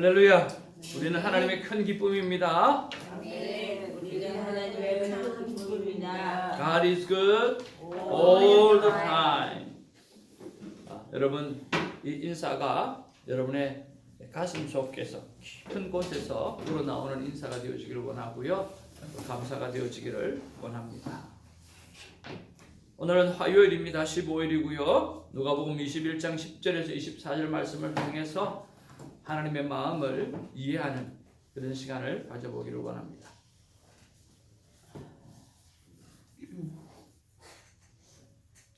할렐루야. 우리는 하나님의 큰 기쁨입니다. 아멘. 우리는 하나님의 큰 기쁨입니다. God is good all the time. 여러분, 이 인사가 여러분의 가슴 속에서 깊은 곳에서 우러나오는 인사가 되어지기를 원하고요. 감사가 되어지기를 원합니다. 오늘은 화요일입니다. 15일이고요. 누가복음 21장 10절에서 24절 말씀을 통해서 하나님의 마음을 이해하는 그런 시간을 가져보기를 원합니다.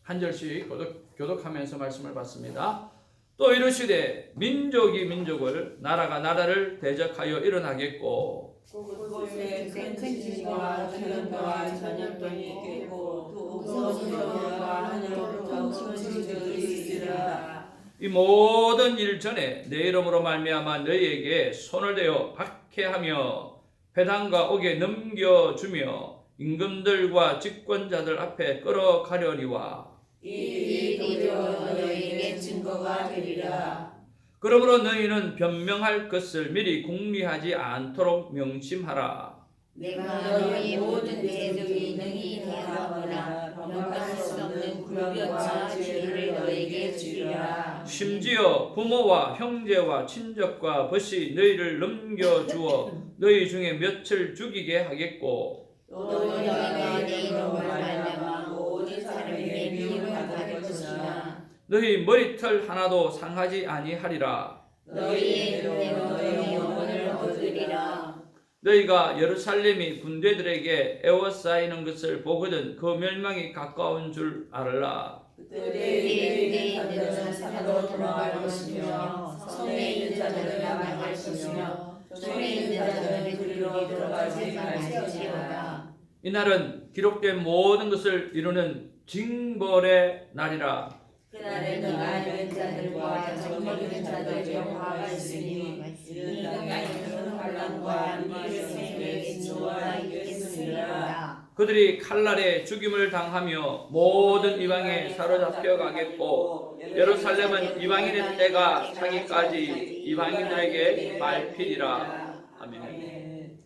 한 절씩 교독하면서 말씀을 받습니다. 또 이르시되 민족이 민족을 나라가 나라를 대적하여 일어나겠고 곳곳에 큰 지진과 전염병과 전염병이 있겠고 또 무서운 병과 하늘로부터 큰 지진들이 있으리라. 이 모든 일 전에 내 이름으로 말미암아 너희에게 손을 대어 박해하며 회당과 옥에 넘겨주며 임금들과 집권자들 앞에 끌어가려니와 이 일이 도리어 너희에게 증거가 되리라. 그러므로 너희는 변명할 것을 미리 궁리하지 않도록 명심하라. 내가 너희 모든 대적이 능히 대하거나 변명할 수 없는 굴욕과 죄를 너희에게 주리라. 심지어 부모와 형제와 친족과 벗이 너희를 넘겨주어 너희 중에 몇을 죽이게 하겠고 또 너희가 내 이름으로 말미암아 모든 사람에게 미움을 받을 것이나 너희 머리털 하나도 상하지 아니하리라. 너희의 눈으로 너희 영혼을 얻으리라. 너희가 예루살렘이 군대들에게 에워싸이는 것을 보거든 그 멸망이 가까운 줄 알라. 그때 자들은 산으로 돌아갈 것이며 성에 있는 자들은 나갈 것이며 종에 있는 자들은 그리로 들어가지 말지어다. 이날은 기록된 모든 것을 이루는 징벌의 날이라. 그날에 너가 있는 자들과 정력 있는 자들에게 화가 있으니 이는 땅에 있는 환난과 미래의 진노가 있겠으리라. 그들이 칼날에 죽임을 당하며 모든 이방에 사로잡혀 가겠고 예루살렘은 이방인의 때가 차기까지 이방인들에게 말피리라. 아멘.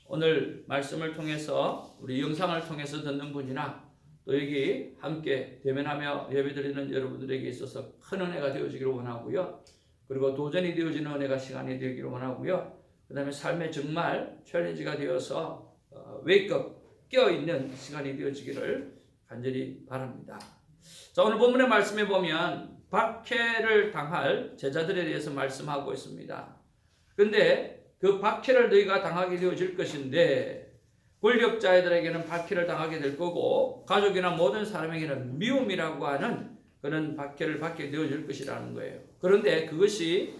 오늘 말씀을 통해서 우리 영상을 통해서 듣는 분이나 또 여기 함께 대면하며 예배드리는 여러분들에게 있어서 큰 은혜가 되어지기를 원하고요. 그리고 도전이 되어지는 은혜가 시간이 되기를 원하고요. 그 다음에 삶에 정말 챌린지가 되어서 웨이크업 깨어있는 시간이 되어지기를 간절히 바랍니다. 자, 오늘 본문의 말씀에 보면 박해를 당할 제자들에 대해서 말씀하고 있습니다. 그런데 그 박해를 너희가 당하게 되어질 것인데 권력자들에게는 박해를 당하게 될 거고 가족이나 모든 사람에게는 미움이라고 하는 그런 박해를 받게 되어질 것이라는 거예요. 그런데 그것이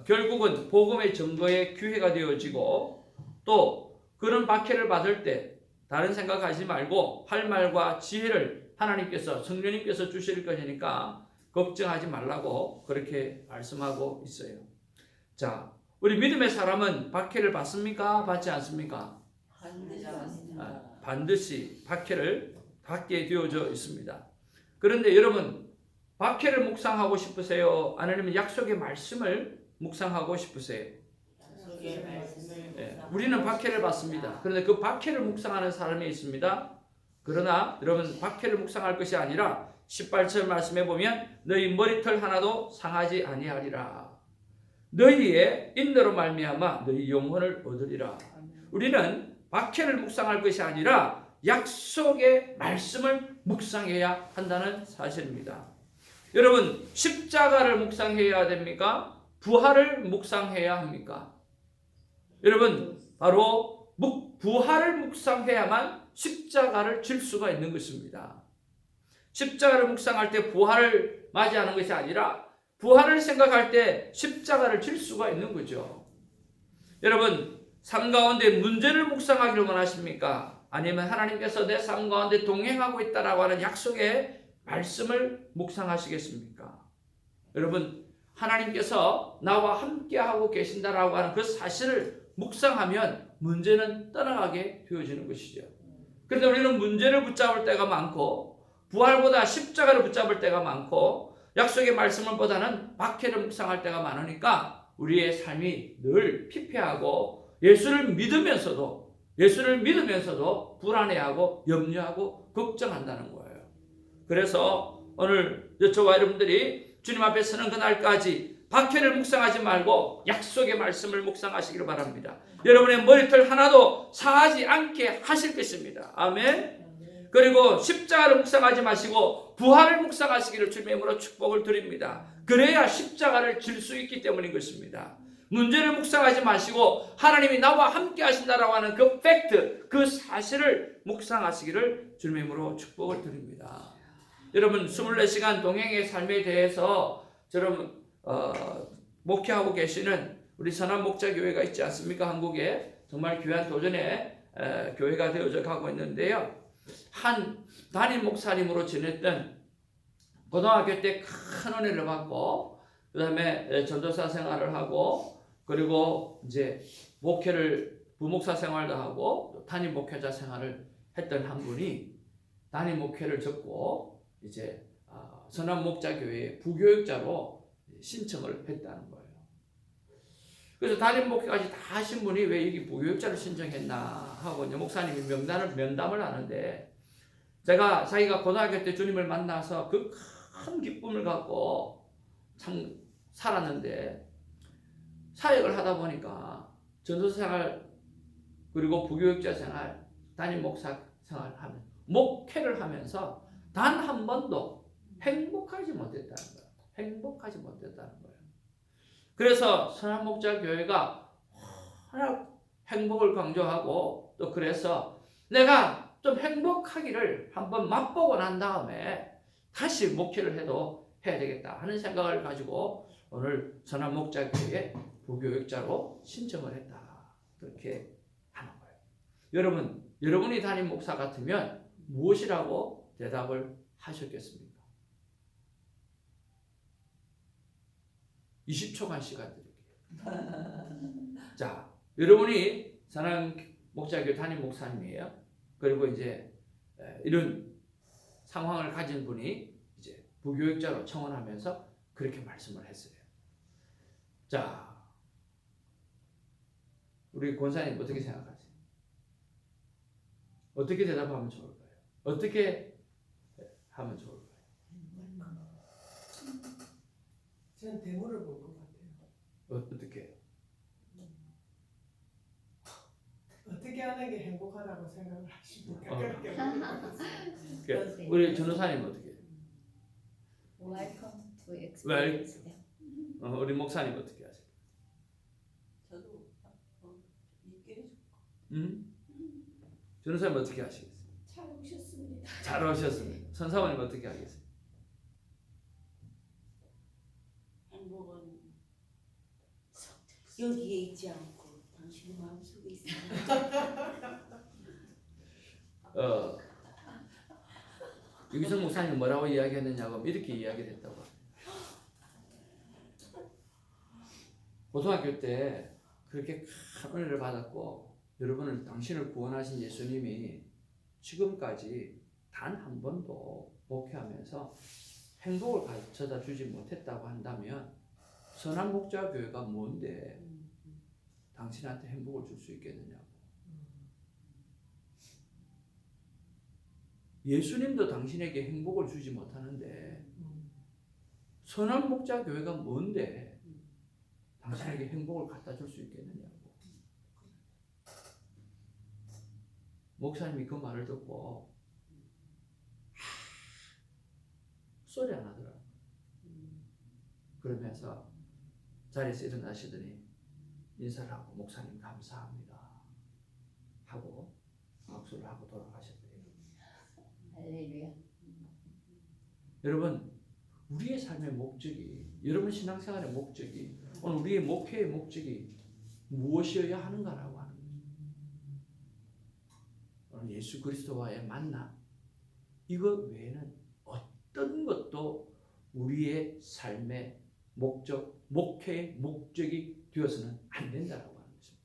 결국은 복음의 증거의 기회가 되어지고 또 그런 박해를 받을 때 다른 생각하지 말고 할 말과 지혜를 하나님께서 성령님께서 주실 것이니까 걱정하지 말라고 그렇게 말씀하고 있어요. 자, 우리 믿음의 사람은 박해를 받습니까? 받지 않습니까? 반드시 박해를 받게 되어져 있습니다. 그런데 여러분 박해를 묵상하고 싶으세요? 아니면 약속의 말씀을 묵상하고 싶으세요? 네, 우리는 박해를 받습니다. 그런데 그 박해를 묵상하는 사람이 있습니다. 그러나 여러분 박해를 묵상할 것이 아니라 18절 말씀에 보면 너희 머리털 하나도 상하지 아니하리라. 너희의 인내로 말미암아 너희 영혼을 얻으리라. 우리는 박해를 묵상할 것이 아니라 약속의 말씀을 묵상해야 한다는 사실입니다. 여러분 십자가를 묵상해야 됩니까? 부활을 묵상해야 합니까? 여러분 바로 부활을 묵상해야만 십자가를 질 수가 있는 것입니다. 십자가를 묵상할 때 부활을 맞이하는 것이 아니라 부활을 생각할 때 십자가를 질 수가 있는 거죠. 여러분 삶 가운데 문제를 묵상하기를 원하십니까? 아니면 하나님께서 내 삶 가운데 동행하고 있다라고 하는 약속의 말씀을 묵상하시겠습니까? 여러분 하나님께서 나와 함께하고 계신다라고 하는 그 사실을 묵상하면 문제는 떠나가게 되어지는 것이죠. 그런데 우리는 문제를 붙잡을 때가 많고 부활보다 십자가를 붙잡을 때가 많고 약속의 말씀을 보다는 박해를 묵상할 때가 많으니까 우리의 삶이 늘 피폐하고 예수를 믿으면서도 불안해하고 염려하고 걱정한다는 거예요. 그래서 오늘 저와 여러분들이 주님 앞에 서는 그날까지 박해를 묵상하지 말고 약속의 말씀을 묵상하시기를 바랍니다. 여러분의 머리털 하나도 상하지 않게 하실 것입니다. 아멘. 그리고 십자가를 묵상하지 마시고 부활을 묵상하시기를 주님의 이름으로 축복을 드립니다. 그래야 십자가를 질 수 있기 때문인 것입니다. 문제를 묵상하지 마시고 하나님이 나와 함께 하신다라고 하는 그 팩트, 그 사실을 묵상하시기를 주님의 이름으로 축복을 드립니다. 여러분 24시간 동행의 삶에 대해서 여러분 목회하고 계시는 우리 선한목자교회가 있지 않습니까? 한국에 정말 귀한 도전의 교회가 되어져 가고 있는데요. 한 담임 목사님으로 지냈던 고등학교 때 큰 은혜를 받고 그 다음에 전도사 생활을 하고 그리고 이제 부목사 생활도 하고 또 담임 목회자 생활을 했던 한 분이 담임 목회를 접고 이제 선한목자교회 부교육자로 신청을 했다는 거예요. 그래서 담임 목회까지 다 하신 분이 왜 여기 부교육자를 신청했나 하고 이제 목사님이 면담을 하는데 제가 자기가 고등학교 때 주님을 만나서 그 큰 기쁨을 갖고 참 살았는데 사역을 하다 보니까 전도사 생활 그리고 부교육자 생활 담임 목사 생활하면 목회를 하면서 단 한 번도 행복하지 못했다는 거예요. 그래서 선한목자교회가 워낙 행복을 강조하고 또 그래서 내가 좀 행복하기를 한번 맛보고 난 다음에 다시 목회를 해야 되겠다 하는 생각을 가지고 오늘 선한목자교회에 부교육자로 신청을 했다. 그렇게 하는 거예요. 여러분이 담임 목사 같으면 무엇이라고 대답을 하셨겠습니까? 20초간 시간 드릴게요. 자, 여러분이 선한목자교회 담임 목사님이에요. 그리고 이제 이런 상황을 가진 분이 이제 부교육자로 청원하면서 그렇게 말씀을 했어요. 자, 우리 권사님 어떻게 생각하세요? 어떻게 대답하면 좋을까요? 어떻게 하면 좋을까요? 저는 대물을 볼 것 같아요. 어떻게? 어떻게 하는 게 행복하다고 생각을 하십니까? 그러니까 우리 전도사님 어떻게? Welcome to experience them. 우리 목사님 어떻게 하세요? 저도 있게 해줘. 전도사님 어떻게 하시겠어요? 잘 오셨습니다. 잘 오셨습니다. 선사모님 어떻게 하겠어요? 행복은 여기에 있지 않고 당신의 마음속에 있습니다. 유기성 목사님 뭐라고 이야기했느냐고 이렇게 이야기를 했다고 합니다. 고등학교 때 그렇게 큰 은혜를 받았고 여러분을 당신을 구원하신 예수님이 지금까지 단 한 번도 목회하면서 행복을 가르쳐다 주지 못했다고 한다면 선한목자교회가 뭔데 당신한테 행복을 줄 수 있겠느냐고. 예수님도 당신에게 행복을 주지 못하는데 선한목자교회가 뭔데 당신에게 행복을 갖다 줄 수 있겠느냐고. 목사님이 그 말을 듣고 소리 안 하더라고요. 그러면서 자리에서 일어나시더니 인사를 하고 목사님 감사합니다 하고 박수를 하고 돌아가셨대요. 할렐루야. 여러분 우리의 삶의 목적이 여러분 신앙생활의 목적이 오늘 우리의 목회의 목적이 무엇이어야 하는가라고 하는 거죠. 오늘 예수 그리스도와의 만남 이거 외에는 어떤 것도 우리의 삶의 목적, 목회의 목적이 되어서는 안 된다라고 하는 것입니다.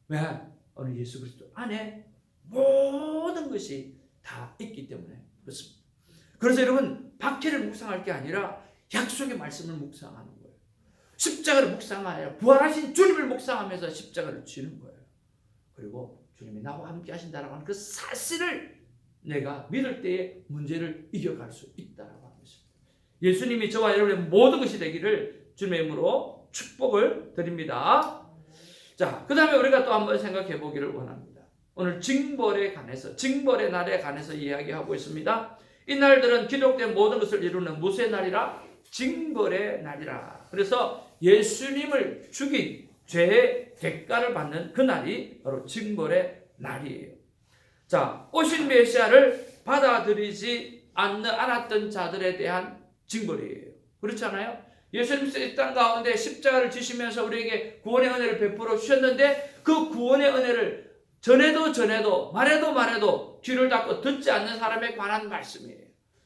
왜? 오늘 예수 그리스도 안에 모든 것이 다 있기 때문에 그렇습니다. 그래서 여러분 박해를 묵상할 게 아니라 약속의 말씀을 묵상하는 거예요. 십자가를 묵상하여 부활하신 주님을 묵상하면서 십자가를 지는 거예요. 그리고 주님이 나와 함께 하신다라고 하는 그 사실을 내가 믿을 때에 문제를 이겨갈 수 있다라고 하는 것입니다. 예수님이 저와 여러분의 모든 것이 되기를 주님의 이름으로 축복을 드립니다. 자, 그 다음에 우리가 또 한번 생각해 보기를 원합니다. 오늘 징벌에 관해서, 징벌의 날에 관해서 이야기하고 있습니다. 이 날들은 기록된 모든 것을 이루는 무슨 날이라? 징벌의 날이라. 그래서 예수님을 죽인 죄의 대가를 받는 그 날이 바로 징벌의 날이에요. 자, 오신 메시아를 받아들이지 않았던 자들에 대한 징벌이에요. 그렇지 않아요? 예수님께서 이 땅 가운데 십자가를 지시면서 우리에게 구원의 은혜를 베풀어 주셨는데 그 구원의 은혜를 전해도 말해도 귀를 닫고 듣지 않는 사람에 관한 말씀이에요.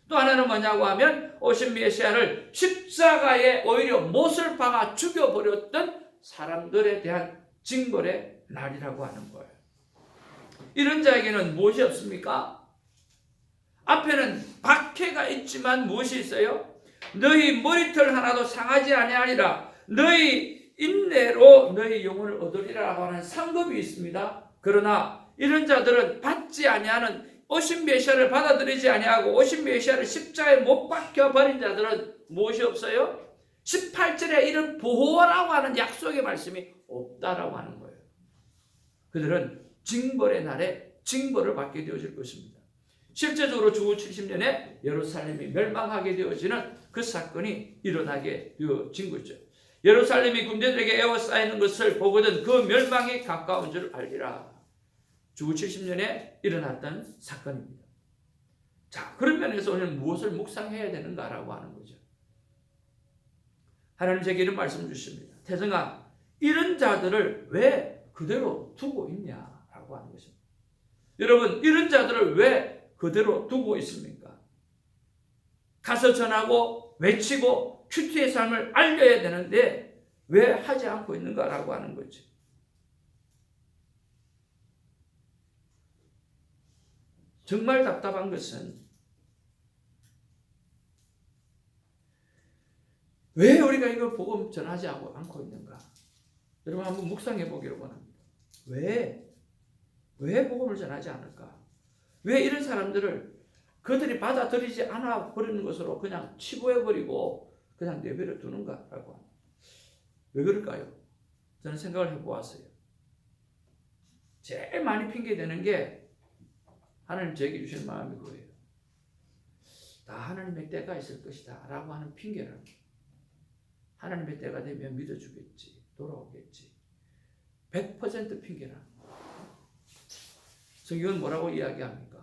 또 하나는 뭐냐고 하면 오신 메시아를 십자가에 오히려 못을 박아 죽여버렸던 사람들에 대한 징벌의 날이라고 하는 거예요. 이런 자에게는 무엇이 없습니까? 앞에는 박해가 있지만 무엇이 있어요? 너희 머리털 하나도 상하지 아니하리라. 너희 인내로 너희 영혼을 얻으리라고 하는 상급이 있습니다. 그러나 이런 자들은 받지 아니하는 오신 메시아를 받아들이지 아니하고 오신 메시아를 십자가에 못 박혀 버린 자들은 무엇이 없어요? 18절에 이런 보호라고 하는 약속의 말씀이 없다라고 하는 거예요. 그들은 징벌의 날에 징벌을 받게 되어질 것입니다. 실제적으로 주후 70년에 예루살렘이 멸망하게 되어지는 그 사건이 일어나게 되어진 거죠. 예루살렘이 군대들에게 에워싸이는 것을 보거든 그 멸망이 가까운 줄 알리라. 주후 70년에 일어났던 사건입니다. 자, 그런 면에서 오늘 무엇을 묵상해야 되는가라고 하는 거죠. 하나님 제게 이런 말씀 주십니다. 태성아, 이런 자들을 왜 그대로 두고 있냐라고 하는 것입니다. 여러분, 이런 자들을 왜 그대로 두고 있습니까? 가서 전하고 외치고 큐티의 삶을 알려야 되는데 왜 하지 않고 있는가라고 하는 거죠. 정말 답답한 것은 왜 우리가 이거 복음 전하지 않고 있는가? 여러분 한번 묵상해 보기를 원합니다. 왜 복음을 전하지 않을까? 왜 이런 사람들을 그들이 받아들이지 않아 버리는 것으로 그냥 치부해 버리고 그냥 내버려 두는가라고 합니다. 왜 그럴까요? 저는 생각을 해보았어요. 제일 많이 핑계대는 게 하나님 저에게 주신 마음이 그거예요. 다 하나님의 때가 있을 것이다 라고 하는 핑계랍니다. 하나님의 때가 되면 믿어주겠지, 돌아오겠지. 100% 핑계랍니다. 성경은 뭐라고 이야기합니까?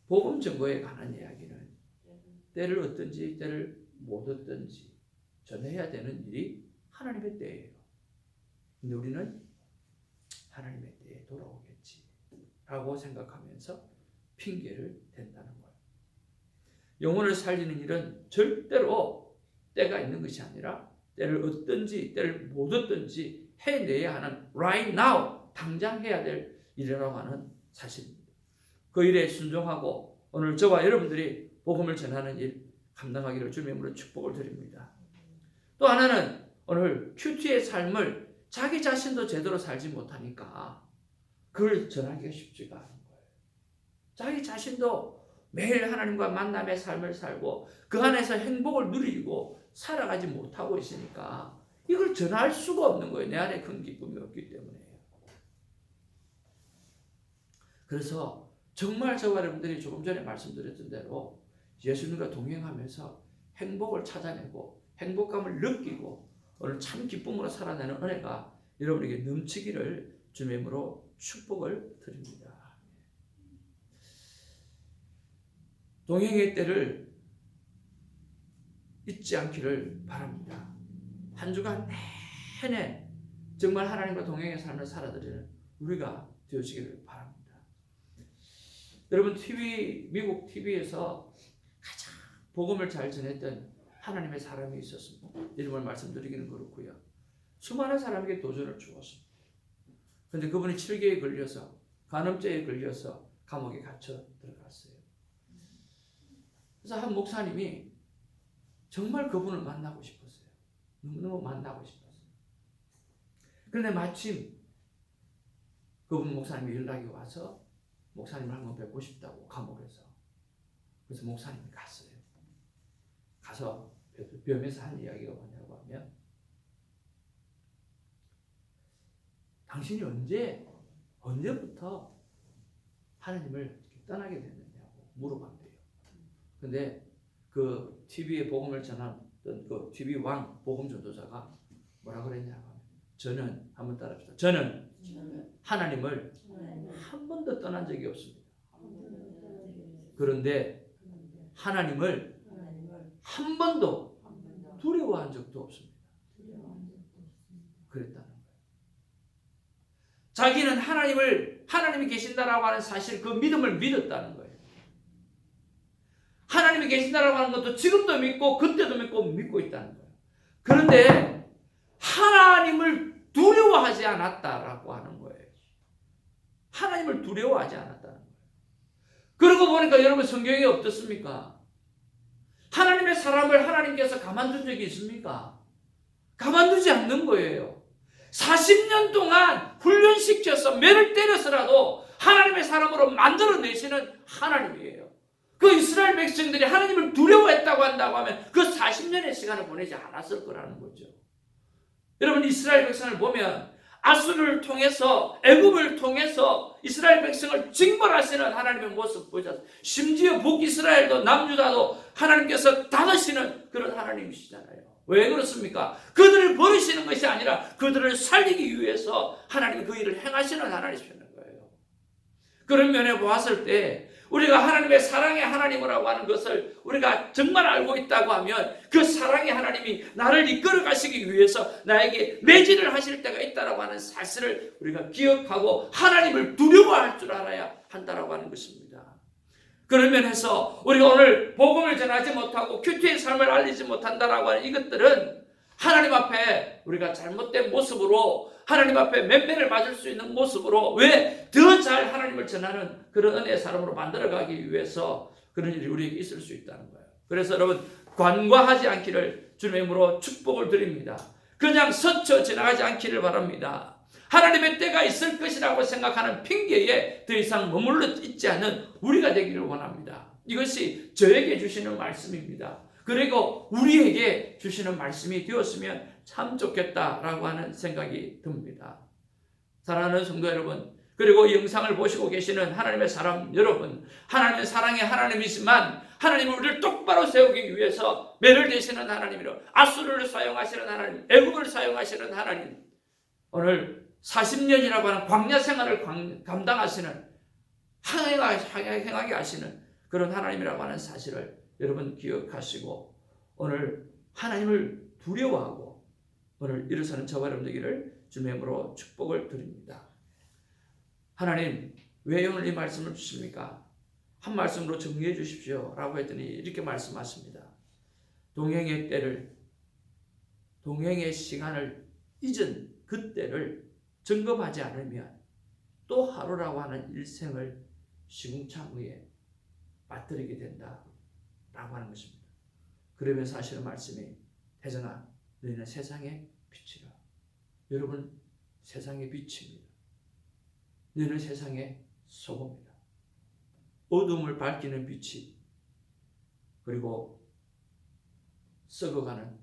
복음 증거에 관한 이야기는 때를 얻든지 때를 못 얻든지 전해야 되는 일이 하나님의 때예요. 근데 우리는 하나님의 때에 돌아오겠지 라고 생각하면서 핑계를 댄다는 거예요. 영혼을 살리는 일은 절대로 때가 있는 것이 아니라 때를 얻든지 때를 못 얻든지 해내야 하는 right now, 당장 해야 될 일이라고 하는 사실입니다. 그 일에 순종하고 오늘 저와 여러분들이 복음을 전하는 일 감당하기를 주님의 이름으로 축복을 드립니다. 또 하나는 오늘 큐티의 삶을 자기 자신도 제대로 살지 못하니까 그걸 전하기가 쉽지가 않은 거예요. 자기 자신도 매일 하나님과 만남의 삶을 살고 그 안에서 행복을 누리고 살아가지 못하고 있으니까 이걸 전할 수가 없는 거예요. 내 안에 큰 기쁨이 없기 때문에. 그래서 정말 저와 여러분들이 조금 전에 말씀드렸던 대로 예수님과 동행하면서 행복을 찾아내고 행복감을 느끼고 오늘 참 기쁨으로 살아내는 은혜가 여러분에게 넘치기를 주님의 이름으로 축복을 드립니다. 동행의 때를 잊지 않기를 바랍니다. 한 주간 내내 정말 하나님과 동행의 삶을 살아드리는 우리가 되어지기를 바랍니다. 여러분 미국 TV에서 가장 복음을 잘 전했던 하나님의 사람이 있었습니다. 이름을 말씀드리기는 그렇고요. 수많은 사람에게 도전을 주었습니다. 그런데 그분이 7개에 걸려서 간음죄에 걸려서 감옥에 갇혀 들어갔어요. 그래서 한 목사님이 정말 그분을 만나고 싶었어요. 너무너무 만나고 싶었어요. 그런데 마침 그분 목사님이 연락이 와서 목사님을 한번 뵙고 싶다고 감옥에서. 그래서 목사님이 갔어요. 가서 뵈면서 한 이야기가 뭐냐고 하면, 당신이 언제부터 하나님을 떠나게 됐느냐고 물어봤대요. 근데 그 TV에 복음을 전하던 그 TV 왕 복음 전도자가 뭐라 그랬냐고 하면, 저는 한번 따라합시다. 저는 하나님을 한 번도 떠난 적이 없습니다. 그런데 하나님을 한 번도 두려워한 적도 없습니다. 그랬다는 거예요. 자기는 하나님이 계신다라고 하는 사실, 그 믿음을 믿었다는 거예요. 하나님이 계신다라고 하는 것도 지금도 믿고 그때도 믿고 있다는 거예요. 그런데 하나님을 두려워하지 않았다라고 하는 거예요. 하나님을 두려워하지 않았다는 거예요. 그러고 보니까 여러분, 성경에 어떻습니까? 하나님의 사람을 하나님께서 가만둔 적이 있습니까? 가만두지 않는 거예요. 40년 동안 훈련시켜서 매를 때려서라도 하나님의 사람으로 만들어내시는 하나님이에요. 그 이스라엘 백성들이 하나님을 두려워했다고 한다고 하면 그 40년의 시간을 보내지 않았을 거라는 거죠. 여러분, 이스라엘 백성을 보면 아수르를 통해서, 애굽을 통해서 이스라엘 백성을 징벌하시는 하나님의 모습 보셨어요. 심지어 북이스라엘도 남유다도 하나님께서 닫으시는 그런 하나님이시잖아요. 왜 그렇습니까? 그들을 버리시는 것이 아니라 그들을 살리기 위해서 하나님이 그 일을 행하시는 하나님이시는 거예요. 그런 면에 보았을 때 우리가 하나님의 사랑의 하나님이라고 하는 것을 우리가 정말 알고 있다고 하면, 그 사랑의 하나님이 나를 이끌어 가시기 위해서 나에게 매질을 하실 때가 있다고 하는 사실을 우리가 기억하고 하나님을 두려워할 줄 알아야 한다고 하는 것입니다. 그런 면에서 우리가 오늘 복음을 전하지 못하고 큐티의 삶을 알리지 못한다라고 하는 이것들은 하나님 앞에 우리가 잘못된 모습으로, 하나님 앞에 맨매를 맞을 수 있는 모습으로, 왜 더 잘 하나님을 전하는 그런 은혜의 사람으로 만들어가기 위해서 그런 일이 우리에게 있을 수 있다는 거예요. 그래서 여러분, 관과하지 않기를 주님의 이름으로 축복을 드립니다. 그냥 스쳐 지나가지 않기를 바랍니다. 하나님의 때가 있을 것이라고 생각하는 핑계에 더 이상 머물러 있지 않는 우리가 되기를 원합니다. 이것이 저에게 주시는 말씀입니다. 그리고 우리에게 주시는 말씀이 되었으면 참 좋겠다라고 하는 생각이 듭니다. 사랑하는 성도 여러분, 그리고 이 영상을 보시고 계시는 하나님의 사람 여러분, 하나님의 사랑의 하나님이지만 하나님은 우리를 똑바로 세우기 위해서 매를 대시는 하나님이로, 아수르를 사용하시는 하나님, 애굽을 사용하시는 하나님, 오늘 40년이라고 하는 광야 생활을 감당하시는, 행하게 하시는 그런 하나님이라고 하는 사실을 여러분 기억하시고, 오늘 하나님을 두려워하고 오늘 일어서는 저와 여러분 되기를 주님의 이름으로 축복을 드립니다. 하나님, 왜 오늘 이 말씀을 주십니까? 한 말씀으로 정리해 주십시오 라고 했더니 이렇게 말씀하십니다. 동행의 때를, 동행의 시간을 잊은 그 때를 점검하지 않으면 또 하루라고 하는 일생을 시궁창 위에 빠뜨리게 된다 라고 하는 것입니다. 그러면서 하시는 말씀이, 혜정아, 너희는 세상의 빛이라. 여러분, 세상의 빛입니다. 너희는 세상의 소금이다. 어둠을 밝히는 빛이, 그리고 썩어가는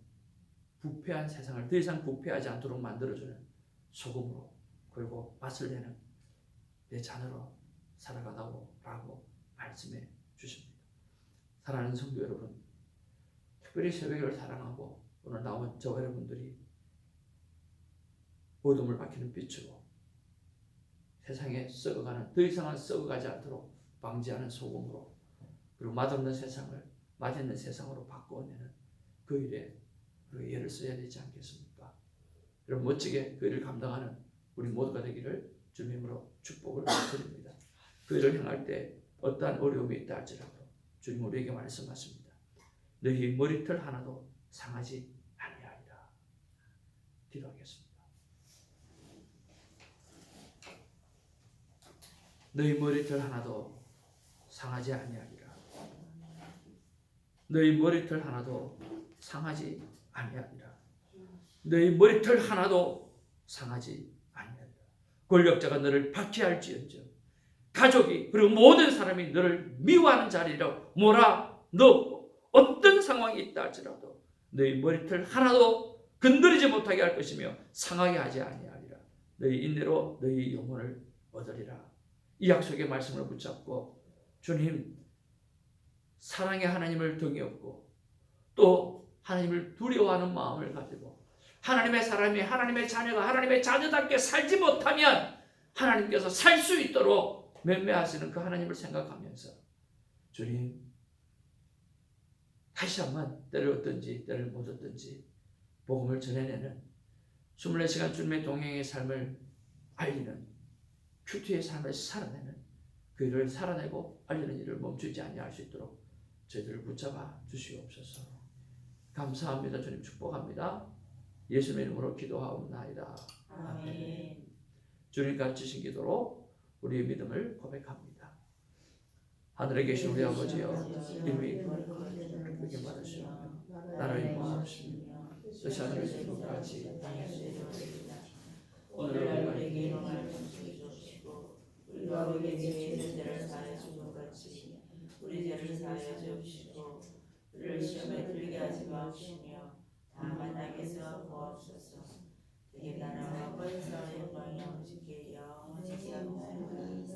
부패한 세상을 더 이상 부패하지 않도록 만들어주는 소금으로, 그리고 맛을 내는 내 자녀로 살아가다오 라고 말씀해 주십니다. 사랑하는 성도 여러분, 특별히 새벽을 사랑하고 오늘 나온 저와 여러분들이 어둠을 밝히는 빛으로, 세상에 썩어가는, 더 이상은 썩어가지 않도록 방지하는 소금으로, 그리고 맛없는 세상을 맛있는 세상으로 바꿔내는 그 일에 우리가 예를 써야 되지 않겠습니까? 여러분, 멋지게 그 일을 감당하는 우리 모두가 되기를 주님의 이름으로 축복을 드립니다. 그 일을 행할 때 어떠한 어려움이 있다 할지라도 주님 우리에게 말씀하십니다. 너희 머리털 하나도 상하지 아니하리라. 기도하겠습니다. 너희 머리털 하나도 상하지 아니하리라. 너희 머리털 하나도 상하지 아니하리라. 너희 머리털 하나도 상하지 아니하리라. 권력자가 너를 박해할지언정 가족이 그리고 모든 사람이 너를 미워하는 자리로 몰아넣고 어떤 상황이 있다 할지라도 너희 머리털 하나도 건드리지 못하게 할 것이며 상하게 하지 아니하리라. 너희 인내로 너희 영혼을 얻으리라. 이 약속의 말씀을 붙잡고 주님 사랑의 하나님을 등에 업고 또 하나님을 두려워하는 마음을 가지고 하나님의 사람이 하나님의 자녀가 하나님의 자녀답게 살지 못하면 하나님께서 살 수 있도록 맴매하시는 그 하나님을 생각하면서 주님 다시 한번 때를 얻든지 때를 못 얻든지 복음을 전해내는 24시간 주님의 동행의 삶을 알리는 큐티의 삶을 살아내는 그 일을 살아내고 알리는 일을 멈추지 아니할 수 있도록 저희들을 붙잡아 주시옵소서. 감사합니다. 주님 축복합니다. 예수님의 이름으로 기도하옵나이다. 아멘. 주님 가르치신 기도로 우리의 믿음을 고백합니다. 하늘에 계신 우리 아버지여 이름이 그렇게 받으시오며 나라의 마옵시며 뜻이 하늘에서 이룬 것 같이 오늘 우리에게 일용할 것을 주시고 우리가 우리에게 죄진 죄를 사하여 준 것 같이 우리 죄를 사하여 주시고 우리를 시험에 들게 하지 마옵시며 다만 악에서 구하옵소서. 그게 나라와 권세와 영광이 오직게 영원히 아멘.